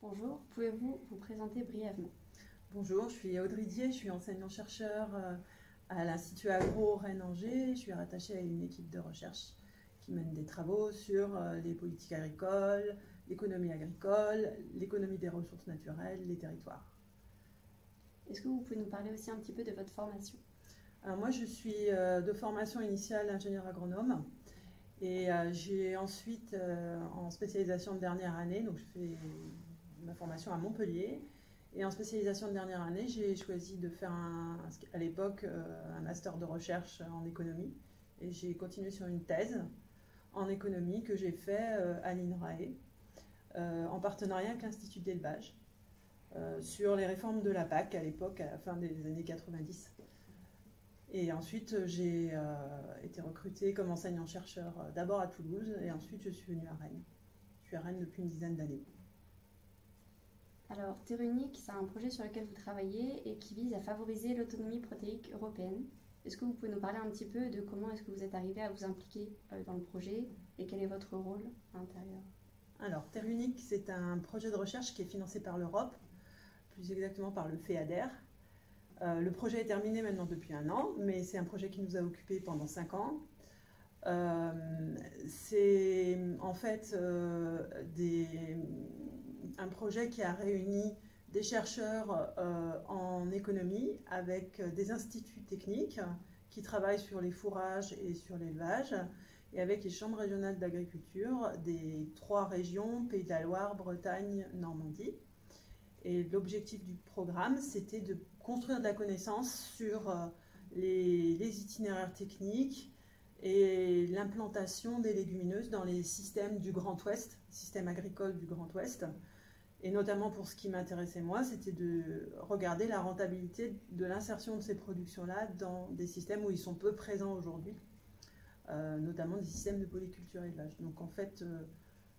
Bonjour, pouvez-vous vous présenter brièvement? Bonjour, je suis Audrey Dier, je suis enseignant-chercheur à l'Institut Agro Rennes-Angers. Je suis rattachée à une équipe de recherche qui mène des travaux sur les politiques agricoles, l'économie des ressources naturelles, les territoires. Est-ce que vous pouvez nous parler aussi un petit peu de votre formation? Alors moi, je suis de formation initiale ingénieur agronome et j'ai ensuite, en spécialisation de dernière année, donc je fais ma formation à Montpellier. Et en spécialisation de dernière année, j'ai choisi de faire à l'époque un master de recherche en économie. Et j'ai continué sur une thèse en économie que j'ai fait à l'INRAE, en partenariat avec l'Institut d'élevage, sur les réformes de la PAC à l'époque, à la fin des années 90. Et ensuite, j'ai été recrutée comme enseignant-chercheur d'abord à Toulouse, et ensuite je suis venue à Rennes. Je suis à Rennes depuis une dizaine d'années. Alors, Terre Unique, c'est un projet sur lequel vous travaillez et qui vise à favoriser l'autonomie protéique européenne. Est-ce que vous pouvez nous parler un petit peu de comment est-ce que vous êtes arrivé à vous impliquer dans le projet et quel est votre rôle à l'intérieur? Alors, Terre Unique, c'est un projet de recherche qui est financé par l'Europe, plus exactement par le FEADER. Le projet est terminé maintenant depuis 1 an, mais c'est un projet qui nous a occupés pendant 5 ans. C'est en fait un projet qui a réuni des chercheurs en économie avec des instituts techniques qui travaillent sur les fourrages et sur l'élevage, et avec les chambres régionales d'agriculture des 3 régions, Pays de la Loire, Bretagne, Normandie. Et l'objectif du programme, c'était de construire de la connaissance sur les itinéraires techniques et l'implantation des légumineuses dans les systèmes du Grand Ouest, système agricole du Grand Ouest. Et notamment pour ce qui m'intéressait moi, c'était de regarder la rentabilité de l'insertion de ces productions-là dans des systèmes où ils sont peu présents aujourd'hui, notamment des systèmes de polyculture et élevage. Donc en fait,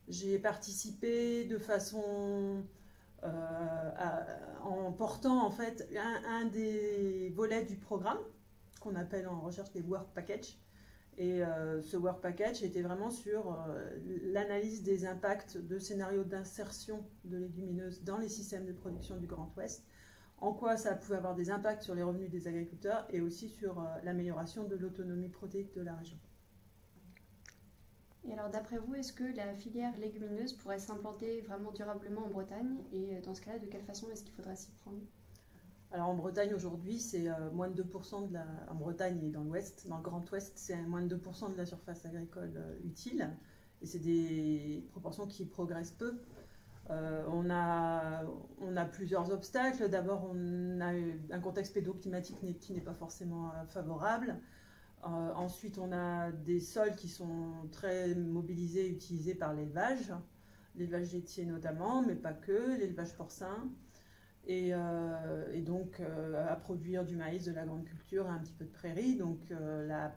j'ai participé de façon en portant en fait un des volets du programme qu'on appelle en recherche les work packages. Et ce work package était vraiment sur l'analyse des impacts de scénarios d'insertion de légumineuses dans les systèmes de production du Grand Ouest, en quoi ça pouvait avoir des impacts sur les revenus des agriculteurs et aussi sur l'amélioration de l'autonomie protéique de la région. Et alors, d'après vous, est-ce que la filière légumineuse pourrait s'implanter vraiment durablement en Bretagne? Et dans ce cas-là, de quelle façon est-ce qu'il faudra s'y prendre? Alors en Bretagne aujourd'hui, c'est moins de 2% de la... En Bretagne et dans l'Ouest, dans le Grand Ouest, c'est moins de 2% de la surface agricole utile. Et c'est des proportions qui progressent peu. On a plusieurs obstacles. D'abord, on a un contexte pédoclimatique qui n'est pas forcément favorable. Ensuite, on a des sols qui sont très mobilisés et utilisés par l'élevage laitier notamment, mais pas que, l'élevage porcin. Et donc à produire du maïs, de la grande culture et un petit peu de prairie. Donc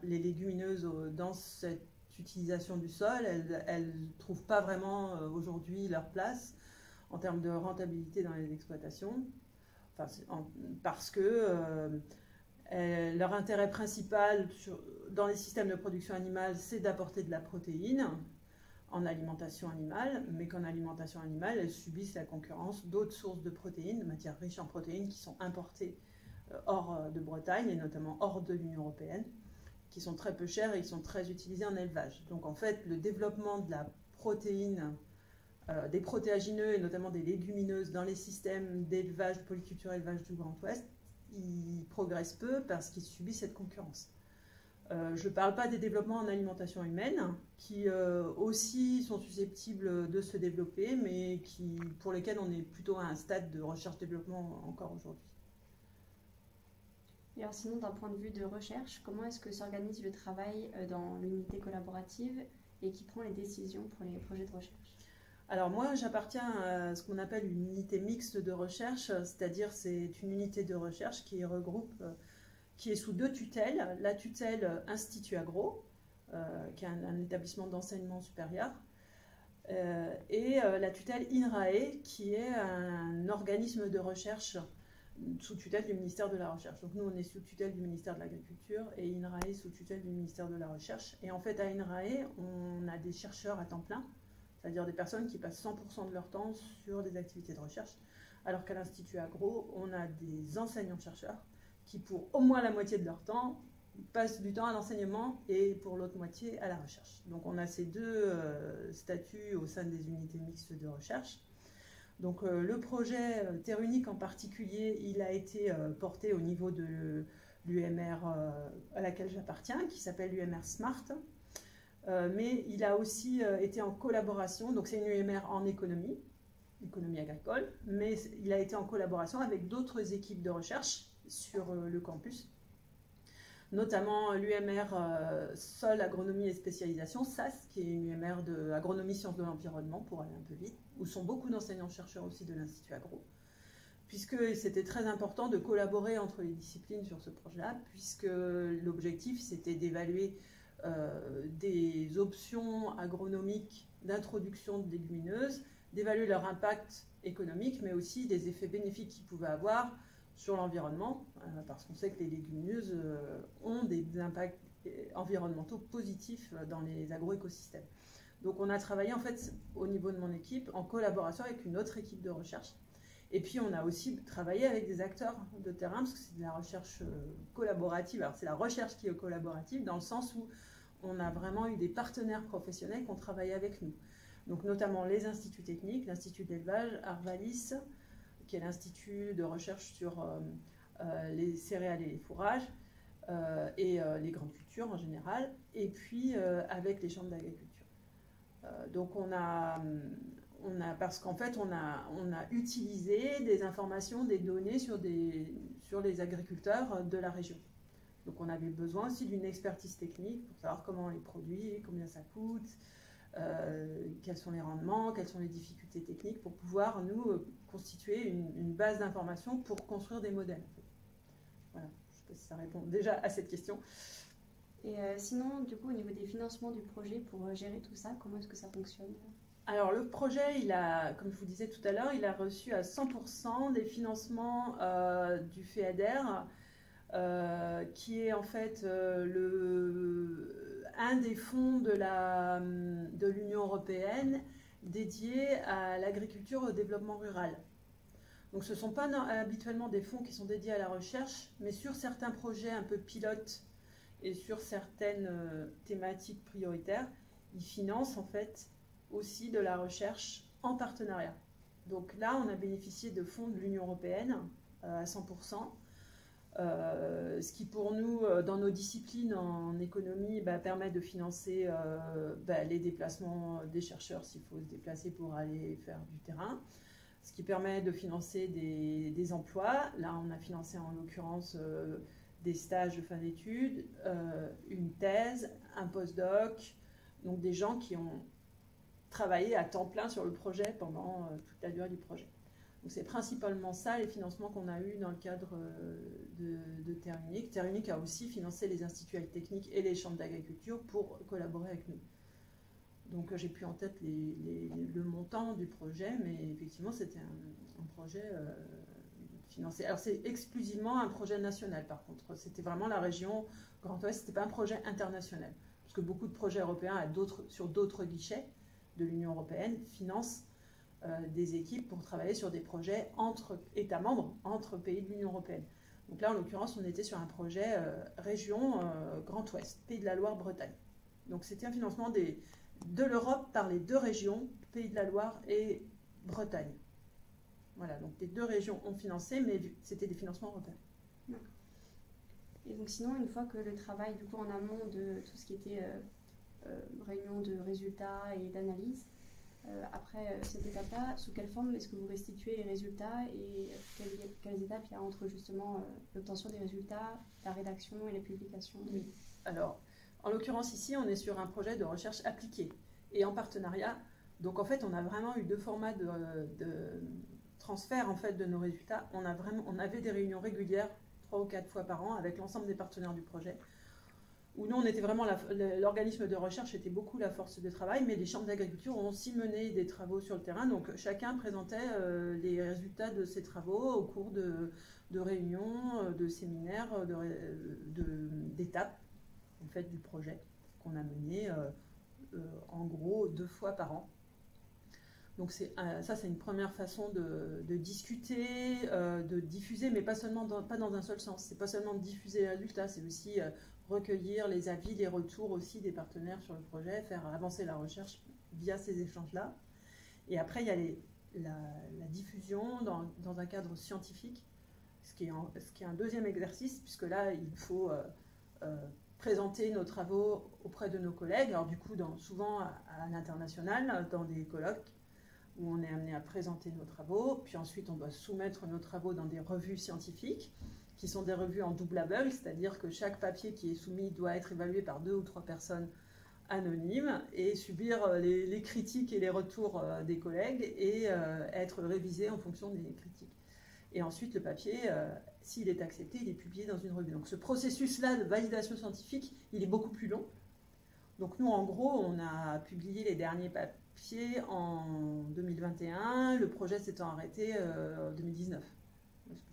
les légumineuses, dans cette utilisation du sol, elles ne trouvent pas vraiment aujourd'hui leur place en termes de rentabilité dans les exploitations, parce que leur intérêt principal dans les systèmes de production animale, c'est d'apporter de la protéine en alimentation animale, mais qu'en alimentation animale, elles subissent la concurrence d'autres sources de protéines, de matières riches en protéines, qui sont importées hors de Bretagne, et notamment hors de l'Union européenne, qui sont très peu chères et qui sont très utilisées en élevage. Donc en fait, le développement de la protéine, des protéagineux, et notamment des légumineuses, dans les systèmes d'élevage, polyculture élevage du Grand Ouest, ils progressent peu parce qu'ils subissent cette concurrence. Je ne parle pas des développements en alimentation humaine, qui aussi sont susceptibles de se développer, mais pour lesquels on est plutôt à un stade de recherche-développement encore aujourd'hui. Et alors sinon, d'un point de vue de recherche, comment est-ce que s'organise le travail dans l'unité collaborative et qui prend les décisions pour les projets de recherche? Alors moi, j'appartiens à ce qu'on appelle une unité mixte de recherche, c'est-à-dire c'est une unité de recherche qui regroupe... qui est sous 2 tutelles, la tutelle Institut Agro, qui est un établissement d'enseignement supérieur, et la tutelle INRAE, qui est un organisme de recherche sous tutelle du ministère de la Recherche. Donc nous, on est sous tutelle du ministère de l'Agriculture et INRAE sous tutelle du ministère de la Recherche. Et en fait, à INRAE, on a des chercheurs à temps plein c'est-à-dire des personnes qui passent 100% de leur temps sur des activités de recherche, alors qu'à l'Institut Agro, on a des enseignants-chercheurs qui, pour au moins la moitié de leur temps, passent du temps à l'enseignement et pour l'autre moitié à la recherche. Donc on a ces deux statuts au sein des unités mixtes de recherche. Donc le projet Terre Unique en particulier, il a été porté au niveau de l'UMR à laquelle j'appartiens, qui s'appelle l'UMR Smart. Mais il a aussi été en collaboration, donc c'est une UMR en économie agricole, mais il a été en collaboration avec d'autres équipes de recherche sur le campus, notamment l'UMR Sol, Agronomie et Spécialisation, SAS, qui est une UMR de agronomie sciences de l'environnement, pour aller un peu vite, où sont beaucoup d'enseignants-chercheurs aussi de l'Institut Agro, puisque c'était très important de collaborer entre les disciplines sur ce projet-là, puisque l'objectif, c'était d'évaluer des options agronomiques d'introduction de légumineuses, d'évaluer leur impact économique, mais aussi des effets bénéfiques qu'ils pouvaient avoir sur l'environnement, parce qu'on sait que les légumineuses ont des impacts environnementaux positifs dans les agroécosystèmes. Donc on a travaillé en fait au niveau de mon équipe en collaboration avec une autre équipe de recherche. Et puis on a aussi travaillé avec des acteurs de terrain, parce que c'est de la recherche collaborative. Alors c'est la recherche qui est collaborative, dans le sens où on a vraiment eu des partenaires professionnels qui ont travaillé avec nous. Donc notamment les instituts techniques, l'Institut d'élevage, Arvalis, qui est l'institut de recherche sur les céréales et les fourrages, et les grandes cultures en général, et puis avec les chambres d'agriculture. Donc parce qu'en fait on a utilisé des informations, des données sur les agriculteurs de la région. Donc on avait besoin aussi d'une expertise technique pour savoir comment on les produit, combien ça coûte, quels sont les rendements, quelles sont les difficultés techniques, pour pouvoir nous constituer une base d'informations pour construire des modèles. Voilà, je ne sais pas si ça répond déjà à cette question. Et sinon, du coup, au niveau des financements du projet, pour gérer tout ça, comment est-ce que ça fonctionne? Alors le projet, comme je vous disais tout à l'heure, il a reçu à 100% des financements du FEADER, qui est en fait un des fonds de l'Union européenne dédié à l'agriculture et au développement rural. Donc ce ne sont pas habituellement des fonds qui sont dédiés à la recherche, mais sur certains projets un peu pilotes et sur certaines thématiques prioritaires, ils financent en fait aussi de la recherche en partenariat. Donc là, on a bénéficié de fonds de l'Union européenne à 100%. Ce qui pour nous, dans nos disciplines en économie, permet de financer les déplacements des chercheurs s'il faut se déplacer pour aller faire du terrain, ce qui permet de financer des emplois. Là, on a financé en l'occurrence des stages de fin d'études, une thèse, un postdoc, donc des gens qui ont travaillé à temps plein sur le projet pendant toute la durée du projet. Donc c'est principalement ça, les financements qu'on a eus dans le cadre de Terre Unique. Terre Unique a aussi financé les instituts techniques et les chambres d'agriculture pour collaborer avec nous. Donc j'ai plus en tête le montant du projet, mais effectivement c'était un projet financé. Alors c'est exclusivement un projet national par contre. C'était vraiment la région Grand Ouest, c'était pas un projet international. Parce que beaucoup de projets européens sur d'autres guichets de l'Union européenne financent des équipes pour travailler sur des projets entre États membres, entre pays de l'Union européenne. Donc là, en l'occurrence, on était sur un projet région Grand Ouest, Pays de la Loire, Bretagne. Donc c'était un financement de l'Europe par les deux régions, Pays de la Loire et Bretagne. Voilà, donc les deux régions ont financé, mais c'était des financements européens. D'accord. Et donc sinon, une fois que le travail du coup en amont de tout ce qui était réunion de résultats et d'analyse, après cette étape-là, sous quelle forme est-ce que vous restituez les résultats et quelles étapes il y a entre justement l'obtention des résultats, la rédaction et la publication? Oui. Alors, en l'occurrence ici, on est sur un projet de recherche appliquée et en partenariat. Donc en fait, on a vraiment eu deux formats de transfert en fait de nos résultats. On avait des réunions régulières, 3 ou 4 fois par an, avec l'ensemble des partenaires du projet, où nous, on était vraiment l'organisme de recherche était beaucoup la force de travail, mais les chambres d'agriculture ont aussi mené des travaux sur le terrain. Donc chacun présentait les résultats de ses travaux au cours de réunions, de séminaires, d'étapes en fait, du projet qu'on a mené en gros 2 fois par an. Donc ça, c'est une première façon de discuter, de diffuser, mais pas dans un seul sens. C'est pas seulement de diffuser les résultats, c'est aussi recueillir les avis, les retours aussi des partenaires sur le projet, faire avancer la recherche via ces échanges-là. Et après, il y a la diffusion dans un cadre scientifique, ce qui est un deuxième exercice, puisque là, il faut présenter nos travaux auprès de nos collègues, alors du coup, souvent à l'international, dans des colloques, où on est amené à présenter nos travaux, puis ensuite on doit soumettre nos travaux dans des revues scientifiques, qui sont des revues en double label, c'est-à-dire que chaque papier qui est soumis doit être évalué par 2 ou 3 personnes anonymes et subir les critiques et les retours des collègues et être révisé en fonction des critiques. Et ensuite, le papier, s'il est accepté, il est publié dans une revue. Donc ce processus-là de validation scientifique, il est beaucoup plus long. Donc nous, en gros, on a publié les derniers papiers en 2021, le projet s'étant arrêté en 2019.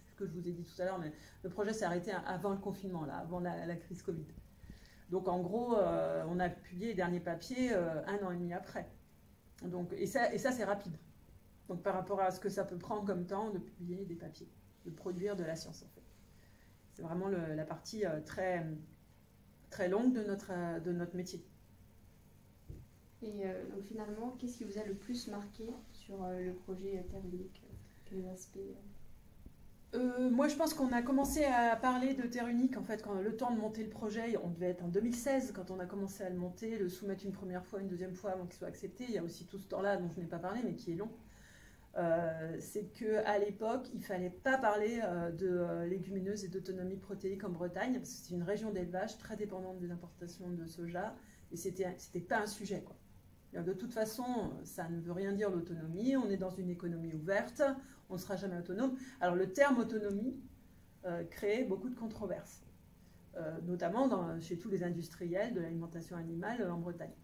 Ce que je vous ai dit tout à l'heure, mais le projet s'est arrêté avant le confinement, là, avant la crise Covid. Donc en gros, on a publié les derniers papiers 1 an et demi après. Donc, et ça c'est rapide. Donc par rapport à ce que ça peut prendre comme temps de publier des papiers, de produire de la science en fait. C'est vraiment la partie très, très longue de notre métier. Et donc finalement, qu'est-ce qui vous a le plus marqué sur le projet Terre Unique? Quels aspects Moi, je pense qu'on a commencé à parler de Terre Unique, en fait, quand le temps de monter le projet, on devait être en 2016, quand on a commencé à le monter, le soumettre une première fois, une deuxième fois avant qu'il soit accepté. Il y a aussi tout ce temps-là dont je n'ai pas parlé, mais qui est long. C'est qu'à l'époque, il ne fallait pas parler de légumineuses et d'autonomie protéique en Bretagne, parce que c'est une région d'élevage très dépendante des importations de soja, et c'était pas un sujet, quoi. De toute façon, ça ne veut rien dire l'autonomie, on est dans une économie ouverte, on ne sera jamais autonome. Alors le terme autonomie crée beaucoup de controverses, notamment chez tous les industriels de l'alimentation animale en Bretagne.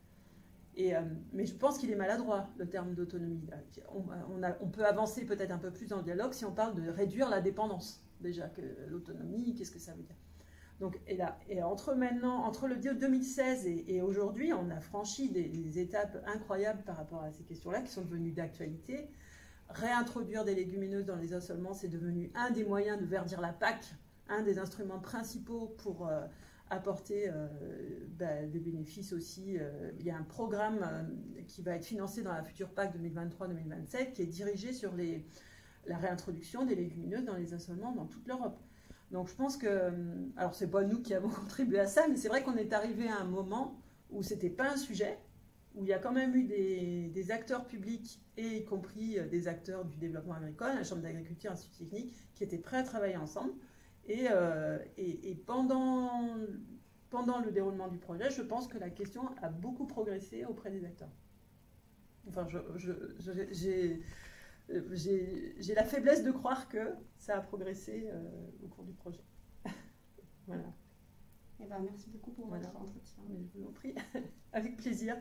Mais je pense qu'il est maladroit, le terme d'autonomie. On peut avancer peut-être un peu plus dans le dialogue si on parle de réduire la dépendance. Déjà, que l'autonomie, qu'est-ce que ça veut dire? Donc, entre le 2016 et aujourd'hui, on a franchi des étapes incroyables par rapport à ces questions-là qui sont devenues d'actualité. Réintroduire des légumineuses dans les assolements, c'est devenu un des moyens de verdir la PAC, un des instruments principaux pour apporter des bénéfices aussi. Il y a un programme qui va être financé dans la future PAC 2023-2027 qui est dirigé sur la réintroduction des légumineuses dans les assolements dans toute l'Europe. Donc je pense que, alors c'est pas nous qui avons contribué à ça, mais c'est vrai qu'on est arrivé à un moment où c'était pas un sujet, où il y a quand même eu des acteurs publics, et y compris des acteurs du développement agricole, la Chambre d'agriculture, l'Institut technique, qui étaient prêts à travailler ensemble. Et pendant le déroulement du projet, je pense que la question a beaucoup progressé auprès des acteurs. Enfin, j'ai la faiblesse de croire que ça a progressé au cours du projet. Voilà. Eh ben, merci beaucoup pour votre entretien. Mais je vous en prie, avec plaisir.